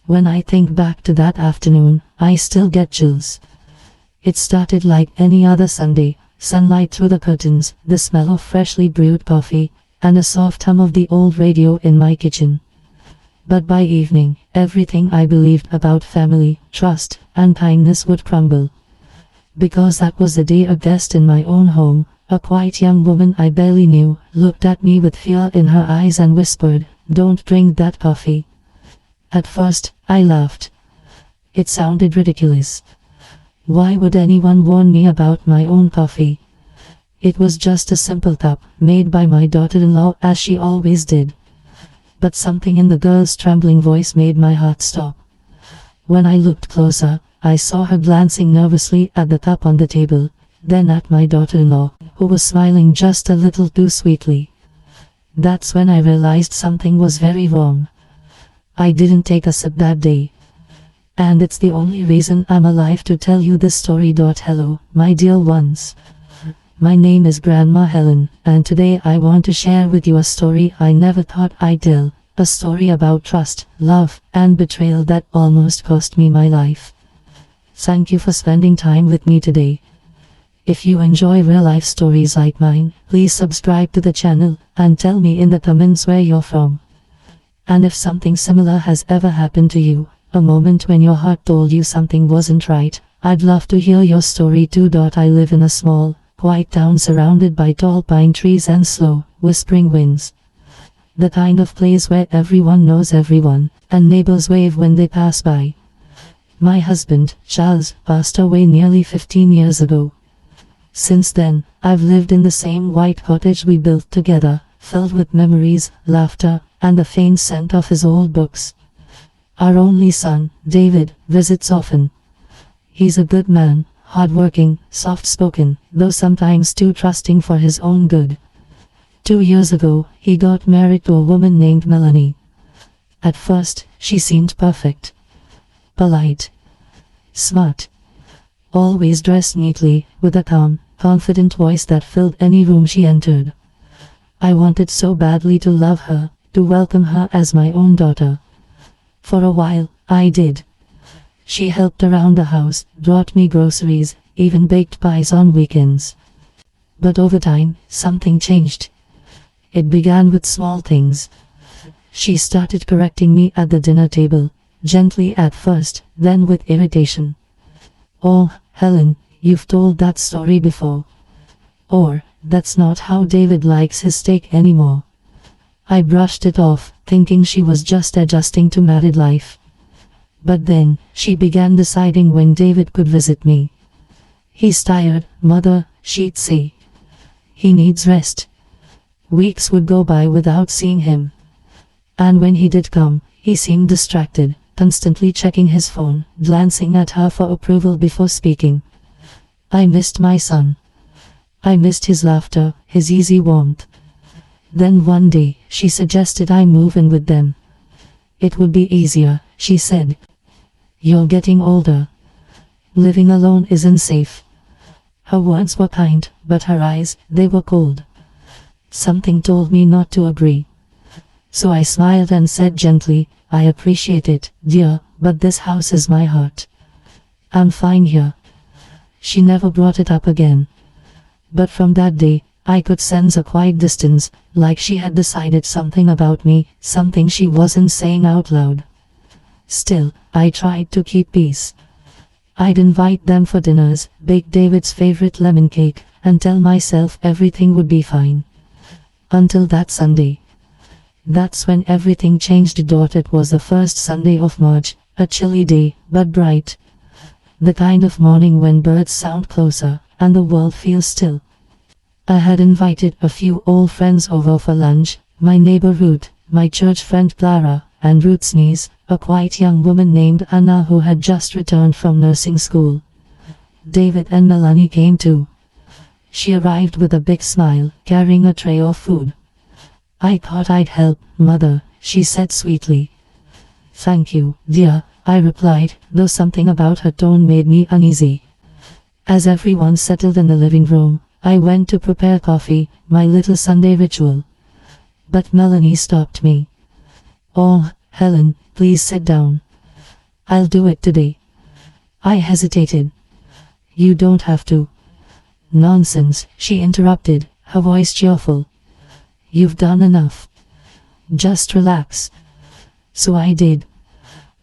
When I think back to that afternoon, I still get chills. It started like any other Sunday, sunlight through the curtains, the smell of freshly brewed coffee, and a soft hum of the old radio in my kitchen. But by evening, everything I believed about family, trust, and kindness would crumble. Because that was the day a guest in my own home, a quiet young woman I barely knew, looked at me with fear in her eyes and whispered, "Don't drink that coffee." At first, I laughed. It sounded ridiculous. Why would anyone warn me about my own coffee? It was just a simple cup, made by my daughter-in-law as she always did. But something in the girl's trembling voice made my heart stop. When I looked closer, I saw her glancing nervously at the cup on the table, then at my daughter-in-law, who was smiling just a little too sweetly. That's when I realized something was very wrong. I didn't take a sip that day. And it's the only reason I'm alive to tell you this story. Hello, my dear ones. My name is Grandma Helen, and today I want to share with you a story I never thought I'd tell. A story about trust, love, and betrayal that almost cost me my life. Thank you for spending time with me today. If you enjoy real-life stories like mine, please subscribe to the channel, and tell me in the comments where you're from. And if something similar has ever happened to you, a moment when your heart told you something wasn't right, I'd love to hear your story too. I live in a small, quiet town surrounded by tall pine trees and slow, whispering winds. The kind of place where everyone knows everyone, and neighbors wave when they pass by. My husband, Charles, passed away nearly 15 years ago. Since then, I've lived in the same white cottage we built together, filled with memories, laughter, and the faint scent of his old books. Our only son, David, visits often. He's a good man, hardworking, soft-spoken, though sometimes too trusting for his own good. 2 years ago, he got married to a woman named Melanie. At first, she seemed perfect. Polite. Smart. Always dressed neatly, with a calm, confident voice that filled any room she entered. I wanted so badly to love her, to welcome her as my own daughter. For a while, I did. She helped around the house, brought me groceries, even baked pies on weekends. But over time, something changed. It began with small things. She started correcting me at the dinner table, gently at first, then with irritation. "Oh, Helen, you've told that story before." Or, "That's not how David likes his steak anymore." I brushed it off, thinking she was just adjusting to married life. But then, she began deciding when David could visit me. "He's tired, Mother," she'd say. "He needs rest." Weeks would go by without seeing him. And when he did come, he seemed distracted, constantly checking his phone, glancing at her for approval before speaking. I missed my son. I missed his laughter, his easy warmth. Then one day, she suggested I move in with them. "It would be easier," she said. "You're getting older. Living alone isn't safe." Her words were kind, but her eyes, they were cold. Something told me not to agree. So I smiled and said gently, "I appreciate it, dear, but this house is my heart. I'm fine here." She never brought it up again. But from that day, I could sense a quiet distance, like she had decided something about me, something she wasn't saying out loud. Still, I tried to keep peace. I'd invite them for dinners, bake David's favorite lemon cake, and tell myself everything would be fine. Until that Sunday. That's when everything changed. It was the first Sunday of March, a chilly day, but bright. The kind of morning when birds sound closer, and the world feels still. I had invited a few old friends over for lunch, my neighbor Ruth, my church friend Clara, and Ruth's niece, a quiet young woman named Anna who had just returned from nursing school. David and Melanie came too. She arrived with a big smile, carrying a tray of food. "I thought I'd help, Mother," she said sweetly. "Thank you, dear," I replied, though something about her tone made me uneasy. As everyone settled in the living room, I went to prepare coffee, my little Sunday ritual. But Melanie stopped me. "Oh, Helen, please sit down. I'll do it today. I hesitated. You don't have to. Nonsense, she interrupted, her voice cheerful. You've done enough. Just relax. So I did.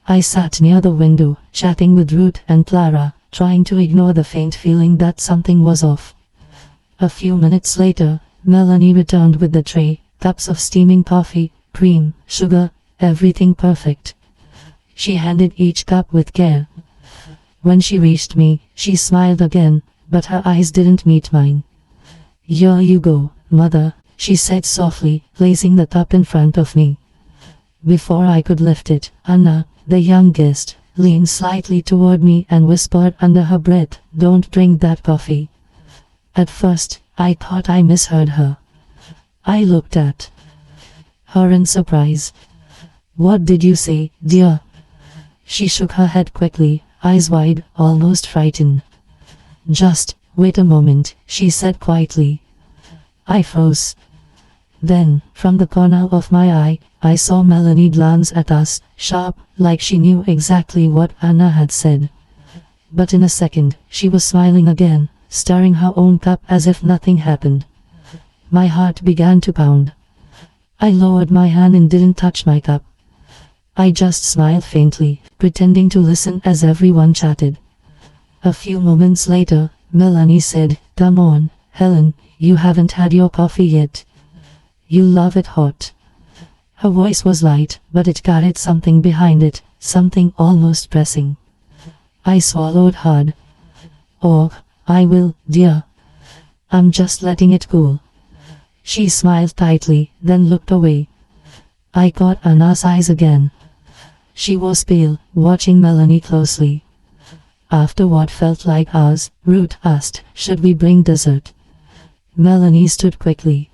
I sat near the window, chatting with Ruth and Clara, trying to ignore the faint feeling that something was off. A few minutes later, Melanie returned with the tray, cups of steaming coffee, cream, sugar, everything perfect. She handed each cup with care. When she reached me, she smiled again, but her eyes didn't meet mine. Here you go, Mother, she said softly, placing the cup in front of me. Before I could lift it, Anna, the young guest, leaned slightly toward me and whispered under her breath, "Don't drink that coffee." At first, I thought I misheard her. I looked at her in surprise. "What did you say, dear?" She shook her head quickly, eyes wide, almost frightened. "Just wait a moment," she said quietly. I froze. Then, from the corner of my eye, I saw Melanie glance at us, sharp, like she knew exactly what Anna had said. But in a second, she was smiling again, stirring her own cup as if nothing happened. My heart began to pound. I lowered my hand and didn't touch my cup. I just smiled faintly, pretending to listen as everyone chatted. A few moments later, Melanie said, "Come on, Helen, you haven't had your coffee yet. You love it hot." Her voice was light, but it carried something behind it, something almost pressing. I swallowed hard. "Oh, I will, dear. I'm just letting it cool." She smiled tightly, then looked away. I caught Anna's eyes again. She was pale, watching Melanie closely. After what felt like hours, Ruth asked, "Should we bring dessert?" Melanie stood quickly.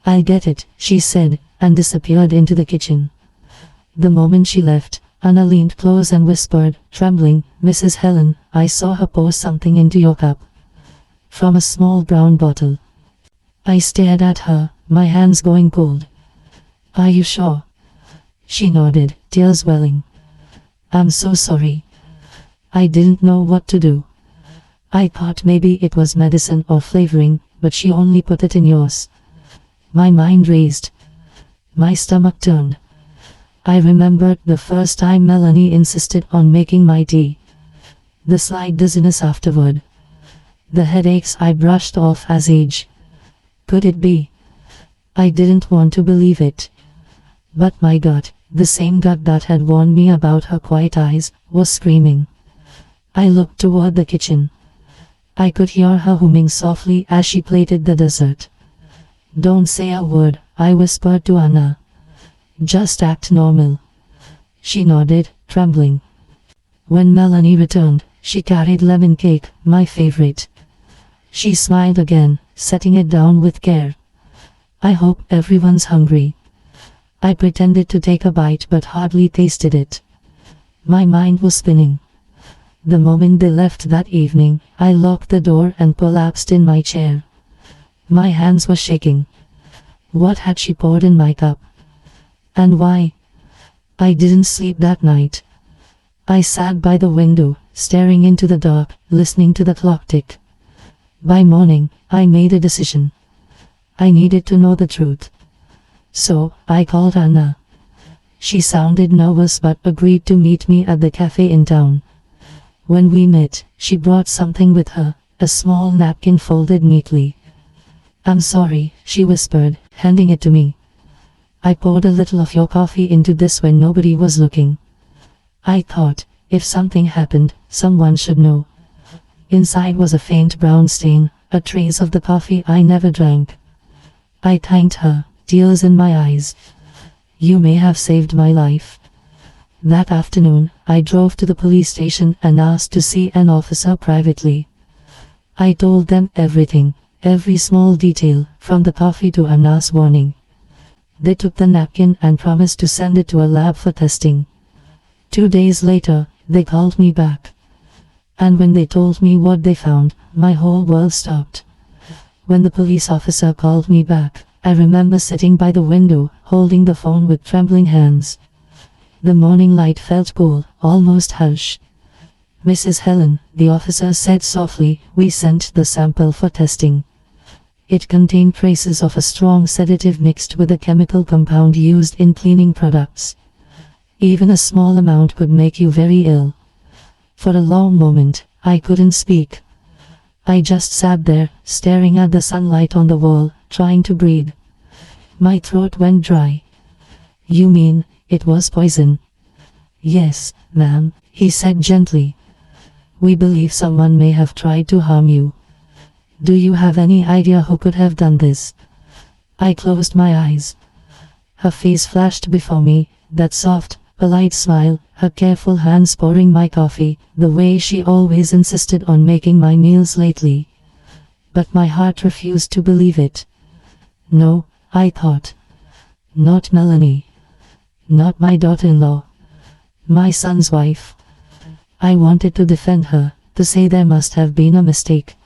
"I'll get it," she said, and disappeared into the kitchen. The moment she left, Anna leaned close and whispered, trembling, "Mrs. Helen, I saw her pour something into your cup. From a small brown bottle." I stared at her, my hands going cold. "Are you sure?" She nodded, tears welling. "I'm so sorry. I didn't know what to do. I thought maybe it was medicine or flavoring, but she only put it in yours." My mind raced. My stomach turned. I remembered the first time Melanie insisted on making my tea. The slight dizziness afterward. The headaches I brushed off as age. Could it be? I didn't want to believe it. But my gut, the same gut that had warned me about her quiet eyes, was screaming. I looked toward the kitchen. I could hear her humming softly as she plated the dessert. "Don't say a word," I whispered to Anna. "Just act normal." She nodded, trembling. When Melanie returned, she carried lemon cake, my favorite. She smiled again, setting it down with care. "I hope everyone's hungry." I pretended to take a bite but hardly tasted it. My mind was spinning. The moment they left that evening, I locked the door and collapsed in my chair. My hands were shaking. What had she poured in my cup? And why? I didn't sleep that night. I sat by the window, staring into the dark, listening to the clock tick. By morning, I made a decision. I needed to know the truth. So, I called Anna. She sounded nervous but agreed to meet me at the cafe in town. When we met, she brought something with her, a small napkin folded neatly. "I'm sorry," she whispered, handing it to me. "I poured a little of your coffee into this when nobody was looking. I thought, if something happened, someone should know." Inside was a faint brown stain, a trace of the coffee I never drank. I thanked her, tears in my eyes. "You may have saved my life." That afternoon, I drove to the police station and asked to see an officer privately. I told them everything, every small detail, from the coffee to Anna's warning. They took the napkin and promised to send it to a lab for testing. 2 days later, they called me back. And when they told me what they found, my whole world stopped. When the police officer called me back, I remember sitting by the window, holding the phone with trembling hands. The morning light felt cool, almost harsh. "Mrs. Helen," the officer said softly, "we sent the sample for testing. It contained traces of a strong sedative mixed with a chemical compound used in cleaning products. Even a small amount could make you very ill." For a long moment, I couldn't speak. I just sat there, staring at the sunlight on the wall, trying to breathe. My throat went dry. "You mean, it was poison?" "Yes, ma'am," he said gently. "We believe someone may have tried to harm you." "Do you have any idea who could have done this?" I closed my eyes. Her face flashed before me, that soft, polite smile, her careful hands pouring my coffee, the way she always insisted on making my meals lately. But my heart refused to believe it. No, I thought. Not Melanie. Not my daughter-in-law. My son's wife. I wanted to defend her, to say there must have been a mistake.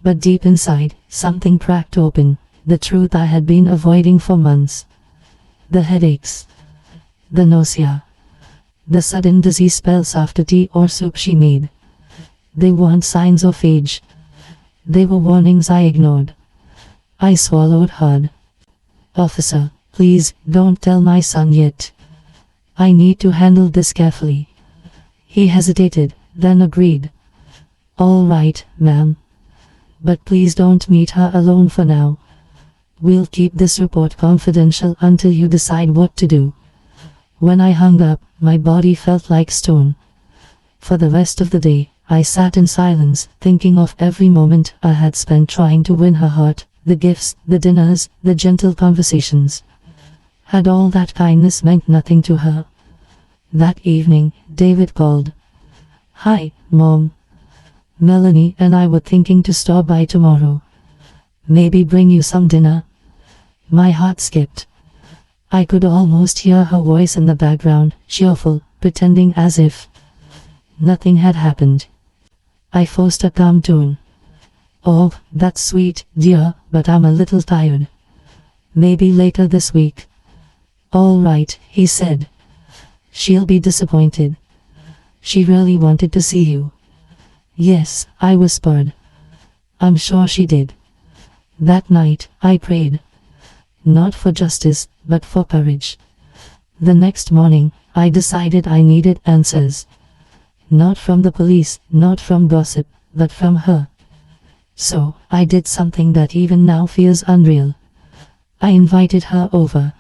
But deep inside, something cracked open, the truth I had been avoiding for months. The headaches. The nausea. The sudden dizzy spells after tea or soup she made. They weren't signs of age. They were warnings I ignored. I swallowed hard. "Officer, please, don't tell my son yet. I need to handle this carefully." He hesitated, then agreed. "All right, ma'am. But please don't meet her alone for now. We'll keep this report confidential until you decide what to do." When I hung up, my body felt like stone. For the rest of the day, I sat in silence, thinking of every moment I had spent trying to win her heart, the gifts, the dinners, the gentle conversations. Had all that kindness meant nothing to her? That evening, David called. "Hi, Mom. Melanie and I were thinking to stop by tomorrow. Maybe bring you some dinner." My heart skipped. I could almost hear her voice in the background, cheerful, pretending as if nothing had happened. I forced a calm tone. "Oh, that's sweet, dear, but I'm a little tired. Maybe later this week." "All right," he said. "She'll be disappointed. She really wanted to see you." "Yes," I whispered. "I'm sure she did." That night, I prayed. Not for justice, but for courage. The next morning, I decided I needed answers. Not from the police, not from gossip, but from her. So, I did something that even now feels unreal. I invited her over.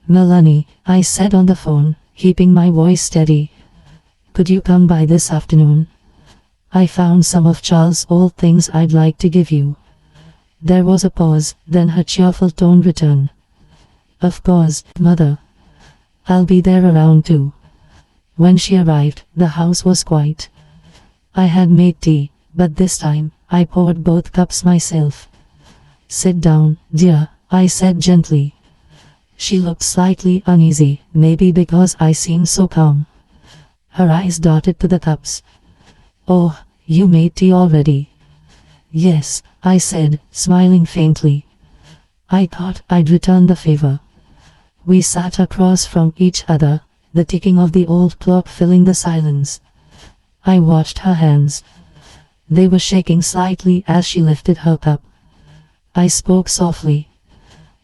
"Melanie," I said on the phone, keeping my voice steady. "Could you come by this afternoon? I found some of Charles' old things I'd like to give you." There was a pause, then her cheerful tone returned. "Of course, Mother. I'll be there around 2. When she arrived, the house was quiet. I had made tea, but this time, I poured both cups myself. "Sit down, dear," I said gently. She looked slightly uneasy, maybe because I seemed so calm. Her eyes darted to the cups. "Oh, you made tea already?" "Yes," I said, smiling faintly. I thought I'd return the favor. We sat across from each other, the ticking of the old clock filling the silence. I watched her hands. They were shaking slightly as she lifted her cup. I spoke softly.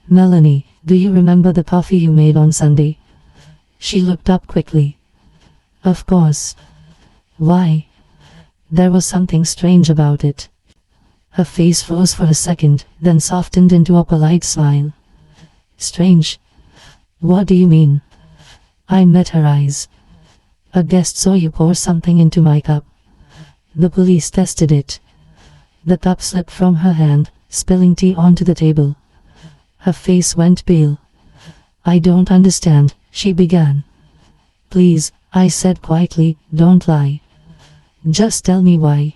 "Melanie, do you remember the coffee you made on Sunday?" She looked up quickly. "Of course." "Why?" There was something strange about it. Her face froze for a second, then softened into a polite smile. "Strange? What do you mean?" I met her eyes. "A guest saw you pour something into my cup. The police tested it." The cup slipped from her hand, spilling tea onto the table. Her face went pale. "I don't understand," she began. "Please," I said quietly, "don't lie. Just tell me why."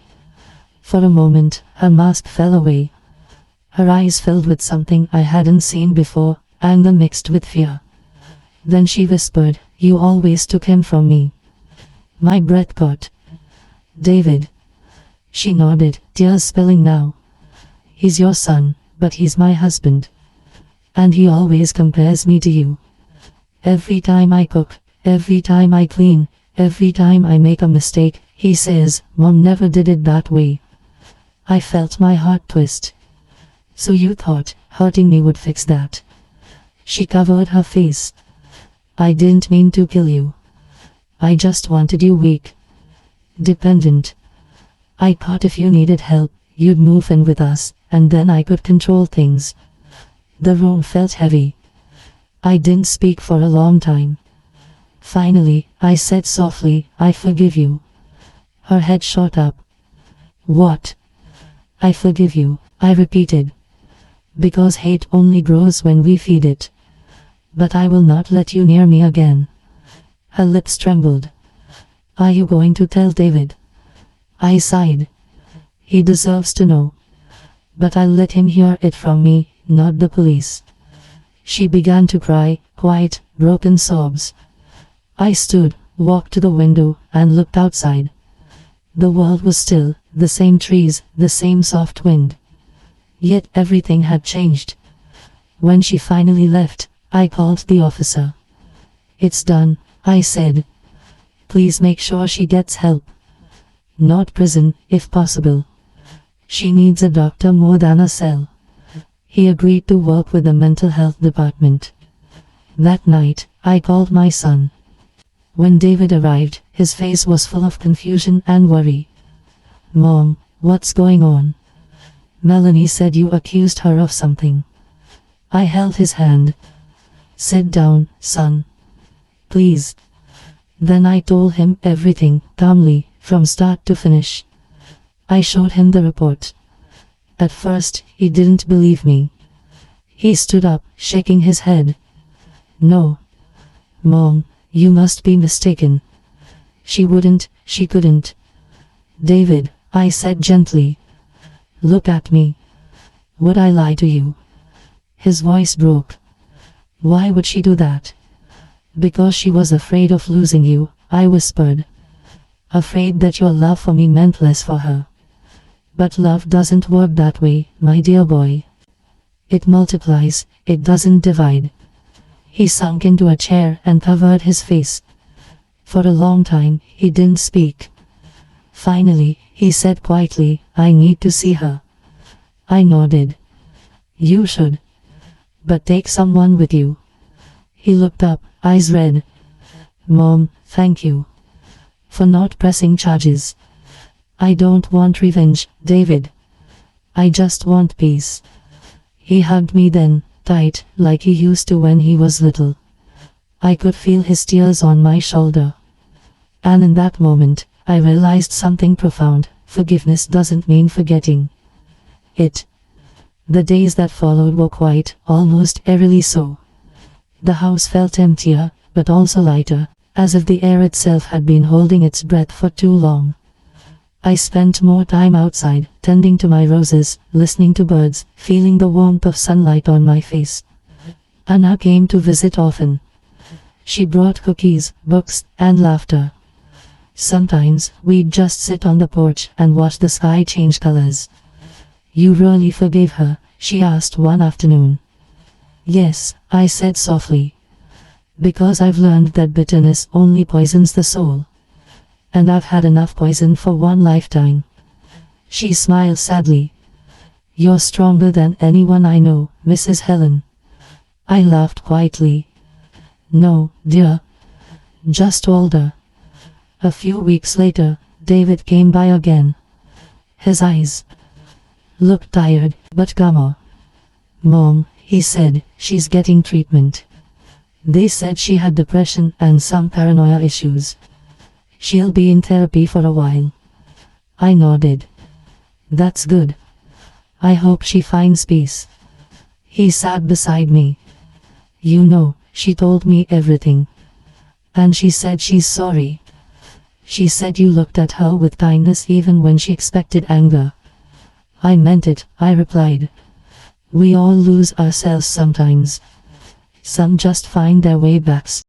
For a moment, her mask fell away. Her eyes filled with something I hadn't seen before, anger mixed with fear. Then she whispered, "You always took him from me." My breath caught. "David." She nodded, tears spilling now. "He's your son, but he's my husband. And he always compares me to you. Every time I cook, Every time I clean, every time I make a mistake, he says, Mom never did it that way. I felt my heart twist. So you thought hurting me would fix that? She covered her face. I didn't mean to kill you. I just wanted you weak, dependent. I thought if you needed help, you'd move in with us, and then I could control things. The room felt heavy. I didn't speak for a long time. Finally, I said softly, I forgive you. Her head shot up. What? I forgive you, I repeated. Because hate only grows when we feed it. But I will not let you near me again. Her lips trembled. Are you going to tell David? I sighed. He deserves to know. But I'll let him hear it from me, not the police. She began to cry, quiet, broken sobs. I stood, walked to the window, and looked outside. The world was still, the same trees, the same soft wind. Yet everything had changed. When she finally left, I called the officer. It's done, I said. Please make sure she gets help. Not prison, if possible. She needs a doctor more than a cell. He agreed to work with the mental health department. That night, I called my son. When David arrived, his face was full of confusion and worry. Mom, what's going on? Melanie said you accused her of something. I held his hand. Sit down, son. Please. Then I told him everything, calmly, from start to finish. I showed him the report. At first, he didn't believe me. He stood up, shaking his head. No. Mom, you must be mistaken. She couldn't. David, I said gently. Look at me. Would I lie to you? His voice broke. Why would she do that? Because she was afraid of losing you, I whispered. Afraid that your love for me meant less for her. But love doesn't work that way, my dear boy. It multiplies, it doesn't divide. He sunk into a chair and covered his face. For a long time, he didn't speak. Finally, he said quietly, I need to see her. I nodded. You should. But take someone with you. He looked up, eyes red. Mom, thank you. For not pressing charges. I don't want revenge, David. I just want peace. He hugged me then, tight, like he used to when he was little. I could feel his tears on my shoulder. And in that moment, I realized something profound. Forgiveness doesn't mean forgetting. The days that followed were quiet, almost eerily so. The house felt emptier, but also lighter, as if the air itself had been holding its breath for too long. I spent more time outside, tending to my roses, listening to birds, feeling the warmth of sunlight on my face. Anna came to visit often. She brought cookies, books, and laughter. Sometimes, we'd just sit on the porch and watch the sky change colors. You really forgave her? She asked one afternoon. Yes, I said softly. Because I've learned that bitterness only poisons the soul. And I've had enough poison for one lifetime. She smiled sadly. You're stronger than anyone I know, Mrs. Helen. I laughed quietly. No, dear. Just older. A few weeks later, David came by again. His eyes looked tired, but calmer. Mom, he said, she's getting treatment. They said she had depression and some paranoia issues. She'll be in therapy for a while. I nodded. That's good. I hope she finds peace. He sat beside me. You know, she told me everything. And she said she's sorry. She said you looked at her with kindness even when she expected anger. I meant it, I replied. We all lose ourselves sometimes. Some just find their way back.